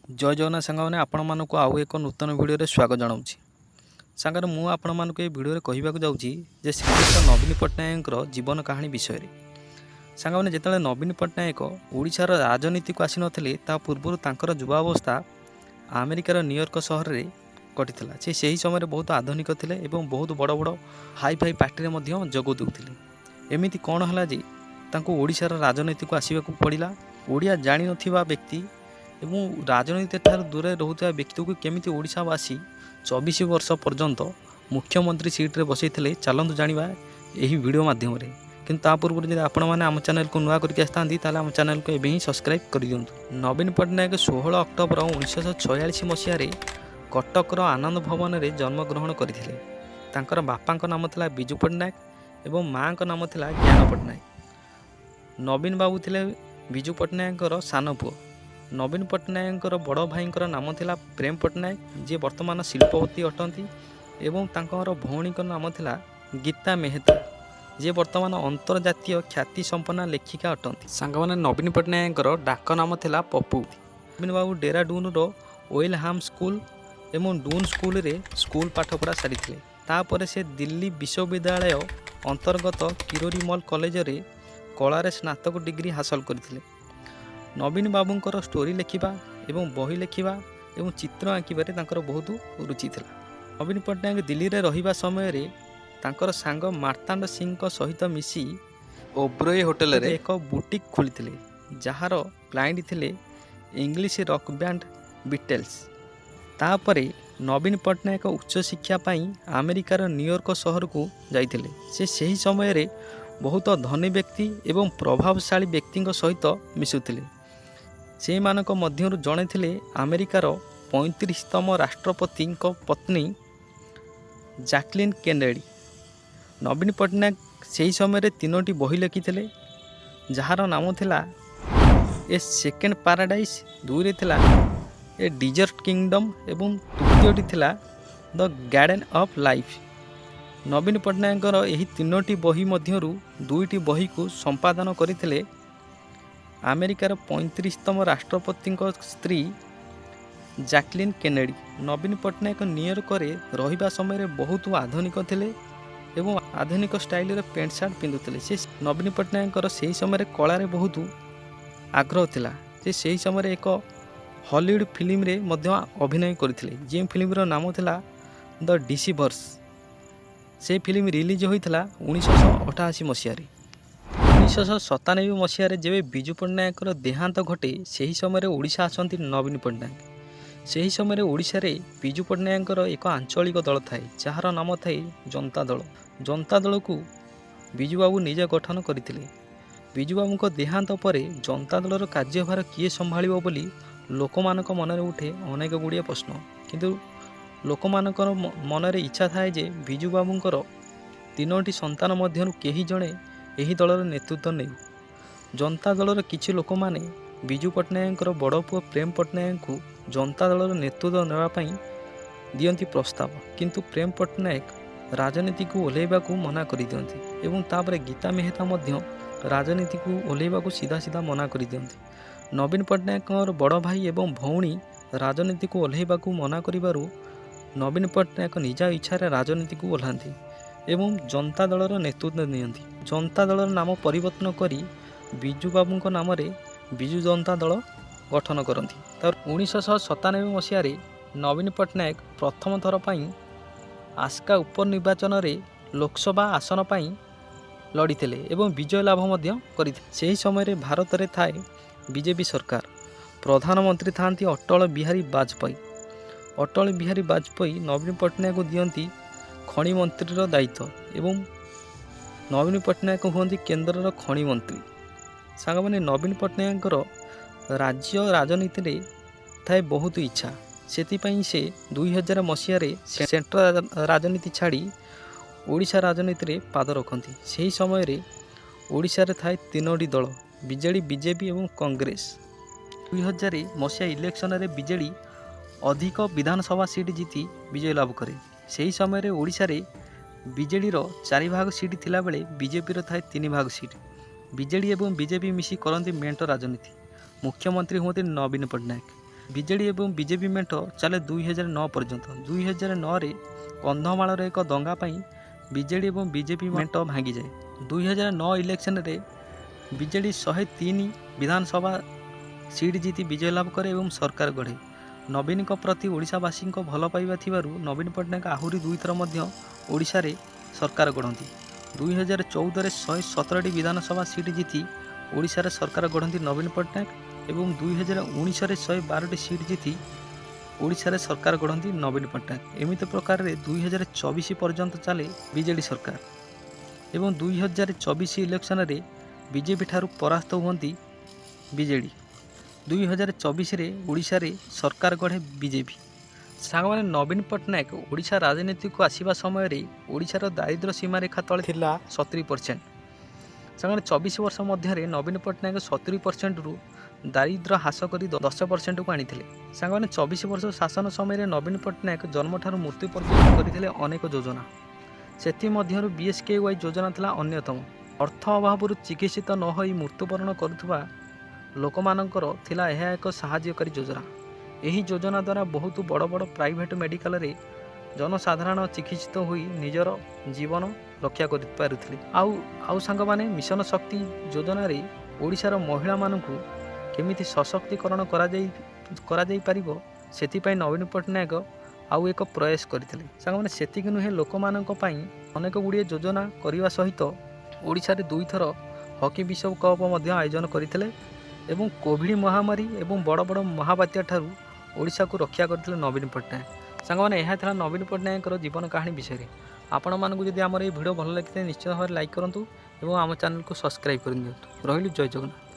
जय जगन्नाथ सांगने आपण मानक आउ एक नूतन भिडियो स्वागत जनाऊँगी। सांगे मु आपण मानक ये भिडियो कहवाक जाऊँगी जे श्रीजुक्त नवीन पट्टनायक जीवन कहानी विषय में। सांगे जिते नवीन पट्टनायक ओडिशार राजनीति को आसी नथिले ता पूर्व तांकर युवावस्था अमेरिकार न्यूयॉर्क सहर में कटिला। से सही समय बहुत आधुनिक थिले एवं बहुत बड़ बड़ हाई फाई पार्टी में जोग देउथिले। एमिति कौन है जे तांको ओडिशार राजनीति को आसवाक पड़ा। ओडिया जानी नथिबा व्यक्ति एवं राजनीति ठार दूरे रोता व्यक्ति को केमिति ओडिशावासी 24 वर्ष पर्यंत मुख्यमंत्री सीट्रे बसई चलतु जाना यही वीडियो माध्यम किंतु ता पूर्व जब आपण मैंने आम चैनल को नुआ करके आसता आम चैनल को एवं सब्सक्राइब कर दिंतु। नवीन पट्टनायक 16 अक्टोबर 1946 मसीह कटकर आनंद भवन में जन्मग्रहण करते। बापा नाम था बिजू पट्टनायक एवं माँ का नाम था ज्ञान पट्टनायक। नवीन बाबू थे बिजू पट्टनायक सान पुओ। नवीन पट्टनायक बड़ भाई नाम था प्रेम पट्टनायक जी वर्तमान शिल्पपति अटंती एवं तांकर भौणी नाम था गीता मेहता जी वर्तमान अंतर्जातीय ख्याति संपन्न लेखिका अटंती। सांगने नवीन पट्टनायक डाक नाम था पप्पू। नवीन बाबू डेराडून ओएलहाम स्कूल एवं डून स्कूल रे स्कूल पाठपढ़ा सारी तापर से दिल्ली विश्वविद्यालय अंतर्गत किरोरीमल कॉलेज रे कला स्नातक डिग्री हासिल करथिले। नवीन बाबूंकर स्टोरी लिखा एवं बही लिखा एवं चित्र आंकबारे बहुत रुचि था। नवीन पट्टनायक दिल्ली रे रहिबा समय रे तांकर सांग मार्तांड सिंह सहित मिसी ओब्रोय होटेल रे एक बुटीक खोली जार क्लाइंट थिले इंग्लिश रॉक बैंड बीटल्स। तापरे नवीन पट्टनायक उच्च शिक्षा पाई अमेरिकार न्यूयॉर्क शहर को जाइथिले। से सही समय रे बहुत धनी व्यक्ति एवं प्रभावशाली व्यक्ति सहित मिशुथिले। से मानक मध्यरु जणे थिले अमेरिकार 35तम राष्ट्रपति पत्नी जैकलिन केनेडी। नवीन पट्टनायक से समय रे 3टी बही लिखिथिले जार नाम थिला ए सेकेंड पैराडाइज, 2 रे थिला ए डिजर्ट किंगडम एवं तृतीयटी थिला द गार्डन ऑफ लाइफ। नवीन पट्टनायक यही 3टी बही मध्यरु 2टी बही को संपादन करथिले अमेरिकार 35तम राष्ट्रपति स्त्री जैकलिन केनेडी। नवीन पट्टनायक न्यूयॉर्क रे रहिबा समय बहुत आधुनिक थिले एवं आधुनिक स्टाइल रे पेंट सार्ट पिंधुथिले। से नवीन पट्टनायक से समय कला बहुत आग्रह थिला। से समय एक हॉलीवुड फिल्म रे मध्य अभिनय करथिले जे फिल्म रो नाम थिला द डिसीवर्स। से फिल्म रिलीज होइथिला 1988 मसीह। 1997 मसीह जब बिजू पट्टनायक देहांत घटे से समय ओडिशा आसती नवीन पट्टनायक। से समय ओडिशा रे बिजू पट्टनायक एक आंचलिक दल थाए जार नाम थाए जनता दल। जनता दल को बिजू बाबू निजे गठन करते। बिजू बाबू देहांत पर जनता दलर कार्यभार किए संभाଳିबो बोली लोकमानक मनरे उठे अनेक गुड़िया प्रश्न। किंतु लोकमानकर मनरे इच्छा थाए जे बिजू बाबूंकर 3टी संतान मध्यरु केही जणे एही दलर नेतृत्व नहीं। जनता दलर किछि लोक माने बिजू पट्टनायक बड़ पुओ प्रेम पट्टनायक को जनता दलर नेतृत्व नापी दियंती प्रस्ताव, किंतु प्रेम पट्टनायक राजनीति को ओह्लैबा को मना कर दियंती एवं तापरे गीता मेहता मध्य राजनीति को ओह्लैबा को सीधा सीधा मना कर दियंती। नवीन पट्टनायक बड़ भाई एवं भौणी राजनीति को ओह्लैबा को मना करिबारु नवीन पट्टनायक निज इच्छा राजनीति को ओह्लांती एवं जनता दलर नेतृत्व नियंती। जनता दलर नाम परिवर्तन करी बिजू बाबू नाम बिजू जनता दल गठन करती। 1997 मसीह नवीन पट्टनायक प्रथम थर पर आस्का उपनिर्वाचन रे लोकसभा आसन पर लड़ीते एवं विजय लाभ करते। से समय भारत में थाए बीजेपी सरकार। प्रधानमंत्री था अटल बिहारी वाजपेयी। अटल बिहारी वाजपेयी नवीन पट्टनायक को दियंती खनि मंत्री दायित्व एवं नवीन पट्टनायक हुंती केन्द्र खनि मंत्री। सांग मैंने नवीन पट्टनायक राज्य राजनीति रे थाए बहुत इच्छा। से 2000 मसीह सेंट्रल राजनीति छाड़ी ओडिशा राजनीति रे पाद रखती। से समय ओडिशा रे थाए 3टी दल बीजेडी, बीजेपी एवं कांग्रेस। 2000 मसीहा इलेक्शन रे बीजेडी अधिक विधानसभा सीट जीति विजय लाभ करे। से समय ओडिशा रे बीजेडी 4 भाग सीट थिला बेले बीजेपी थाए 3 भाग सीट। बीजेडी एवं बीजेपी मिसी करती मेंट राजनीति। मुख्यमंत्री हुए नवीन पट्टनायक। ବିଜେଡ଼ି ଏବଂ ବିଜେପି ମେଣ୍ଟ ଚାଲେ 2009 ପର୍ଯ୍ୟନ୍ତ। 2009ରେ କନ୍ଧମାଳର ଏକ ଦଙ୍ଗା ପାଇଁ ବିଜେଡ଼ି ଏବଂ ବିଜେପି ମେଣ୍ଟ ଭାଙ୍ଗିଯାଏ। 2009 ଇଲେକ୍ସନରେ ବିଜେଡ଼ି 103 ବିଧାନସଭା ସିଟ୍ ଜିତି ବିଜୟ ଲାଭ କରେ ଏବଂ ସରକାର ଗଢ଼େ। ନବୀନଙ୍କ ପ୍ରତି ଓଡ଼ିଶାବାସୀଙ୍କ ଭଲ ପାଇବା ଥିବାରୁ ନବୀନ ପଟ୍ଟନାୟକ ଆହୁରି 2 ଥର ମଧ୍ୟ ଓଡ଼ିଶାରେ ସରକାର ଗଢ଼ନ୍ତି। 2014ରେ 117ଟି ବିଧାନସଭା ସିଟ୍ ଜିତି ଓଡ଼ିଶାରେ ସରକାର ଗଢ଼ନ୍ତି ନବୀନ ପଟ୍ଟନାୟକ ଏବଂ 2019ରେ 112ଟି ସିଟ୍ ଜିତି ଓଡ଼ିଶାରେ ସରକାର ଗଢ଼ନ୍ତି ନବୀନ ପଟ୍ଟନାୟକ। ଏମିତି ପ୍ରକାରରେ 2024 ପର୍ଯ୍ୟନ୍ତ ଚାଲେ ବିଜେଡ଼ି ସରକାର ଏବଂ 2024 ଇଲେକ୍ସନରେ ବିଜେପି ଠାରୁ ପରାସ୍ତ ହୁଅନ୍ତି ବିଜେଡ଼ି। 2024ରେ ଓଡ଼ିଶାରେ ସରକାର ଗଢ଼େ ବିଜେପି। ସାଙ୍ଗମାନେ ନବୀନ ପଟ୍ଟନାୟକ ଓଡ଼ିଶା ରାଜନୀତିକୁ ଆସିବା ସମୟରେ ଓଡ଼ିଶାର ଦାରିଦ୍ର୍ୟ ସୀମାରେଖା ତଳେ ଥିଲା 70%। ସାଙ୍ଗମାନେ 24 ବର୍ଷ ମଧ୍ୟରେ ନବୀନ ପଟ୍ଟନାୟକ 70%ରୁ ଦାରିଦ୍ର୍ୟ ହ୍ରାସ କରି 10%କୁ ଆଣିଥିଲେ। ସାଙ୍ଗମାନେ 24 ବର୍ଷ ଶାସନ ସମୟରେ ନବୀନ ପଟ୍ଟନାୟକ ଜନ୍ମଠାରୁ ମୃତ୍ୟୁ ପର୍ଯ୍ୟନ୍ତ କରିଥିଲେ ଅନେକ ଯୋଜନା। ସେଥିମଧ୍ୟରୁ BSKY ଯୋଜନା ଥିଲା ଅନ୍ୟତମ। ଅର୍ଥ ଅଭାବରୁ ଚିକିତ୍ସିତ ନ ହୋଇ ମୃତ୍ୟୁବରଣ କରୁଥିବା ଲୋକମାନଙ୍କର ଥିଲା ଏହା ଏକ ସାହାଯ୍ୟକାରୀ ଯୋଜନା। ଏହି ଯୋଜନା ଦ୍ୱାରା ବହୁତ ବଡ଼ ବଡ଼ ପ୍ରାଇଭେଟ୍ ମେଡ଼ିକାଲରେ ଜନସାଧାରଣ ଚିକିତ୍ସିତ ହୋଇ ନିଜର ଜୀବନ ରକ୍ଷା କରିପାରୁଥିଲେ। ଆଉ ସାଙ୍ଗମାନେ ମିଶନ ଶକ୍ତି ଯୋଜନାରେ ଓଡ଼ିଶାର ମହିଳାମାନଙ୍କୁ କେମିତି ସଶକ୍ତିକରଣ କରାଯାଇପାରିବ ସେଥିପାଇଁ ନବୀନ ପଟ୍ଟନାୟକ ଆଉ ଏକ ପ୍ରୟାସ କରିଥିଲେ। ସାଙ୍ଗମାନେ ସେତିକି ନୁହେଁ, ଲୋକମାନଙ୍କ ପାଇଁ ଅନେକ ଗୁଡ଼ିଏ ଯୋଜନା କରିବା ସହିତ ଓଡ଼ିଶାରେ 2 ଥର ହକି ବିଶ୍ୱକପ୍ ମଧ୍ୟ ଆୟୋଜନ କରିଥିଲେ ଏବଂ କୋଭିଡ଼ ମହାମାରୀ ଏବଂ ବଡ଼ ବଡ଼ ମହାବାତ୍ୟା ଠାରୁ ଓଡ଼ିଶାକୁ ରକ୍ଷା କରିଥିଲେ ନବୀନ ପଟ୍ଟନାୟକ। ସାଙ୍ଗମାନେ ଏହା ଥିଲା ନବୀନ ପଟ୍ଟନାୟକଙ୍କର ଜୀବନ କାହାଣୀ ବିଷୟରେ। ଆପଣମାନଙ୍କୁ ଯଦି ଆମର ଏହି ଭିଡ଼ିଓ ଭଲ ଲାଗିଥାଏ ନିଶ୍ଚିତ ଭାବରେ ଲାଇକ୍ କରନ୍ତୁ ଏବଂ ଆମ ଚ୍ୟାନେଲକୁ ସବସ୍କ୍ରାଇବ୍ କରିଦିଅନ୍ତୁ। ରହିଲି, ଜୟ ଜଗନ୍ନାଥ।